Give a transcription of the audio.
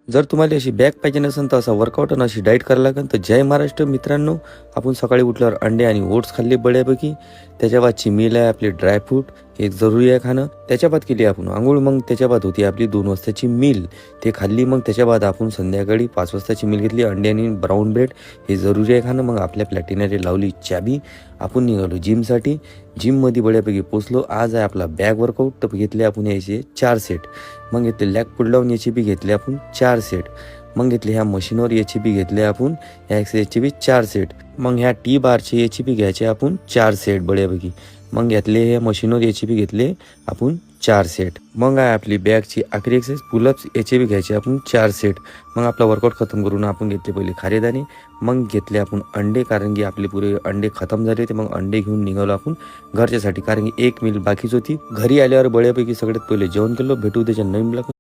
जर तुम्हाला अशी बॅग पाहिजे नसेल तर असा वर्कआउट आणि अशी डाईट करायला लागेल तर जय महाराष्ट्र मित्रांनो. आपण सकाळी उठल्यावर अंडे आणि ओट्स खाल्ले बळ्यापैकी. त्याच्या बादची मील आहे आपली ड्रायफ्रूट, हे जरुरी आहे खाणं. त्याच्या बाद केली आपण आंघोळ, मग त्याच्या बाद होती आपली 2 वाजताची मील, ते खाल्ली. मग त्याच्या बाद आपण संध्याकाळी 5 वाजताची मील घेतली, अंडे आणि ब्राऊन ब्रेड, हे जरुरी आहे खाणं. मग आपल्या प्लॅटिनाने लावली चाबी, आपण निघालो जिमसाठी. जिममध्ये बळ्यापैकी पोचलो. आज आहे आपला बॅग वर्कआउट, तर घेतले आपण याचे 4 सेट. मग घेतले लॅग पुल डाऊन, याची बी घेतले आपण 4 सेट. मग घेतले ह्या मशीनवर, याची बी घेतले आपण ह्या एक्सरसाइजचे बी 4 सेट. मग ह्या टी बारचे याची बी घ्यायचे आपण 4 सेट बळ्यापैकी. मग घेतले हे मशीनवर, याची बी घेतले आपण 4 सेट. मग आहे आपली बॅगची आखरी एक्सरसाइज पुलअप्स, याचे बी घ्यायचे आपण 4 सेट. मग आपला वर्कआउट खतम करून आपण घेतले पहिले खारेदाणे. मग घेतले आपण अंडे, कारण की आपले पुरे अंडे खतम झाले होते. मग अंडे घेऊन निघालो आपण घरच्यासाठी, कारण की एक मील बाकीच होती. घरी आल्यावर बळ्यापैकी सगळ्यात पहिले जेवण केलं. भेटू त्याच्या नवीन ब्लॉग.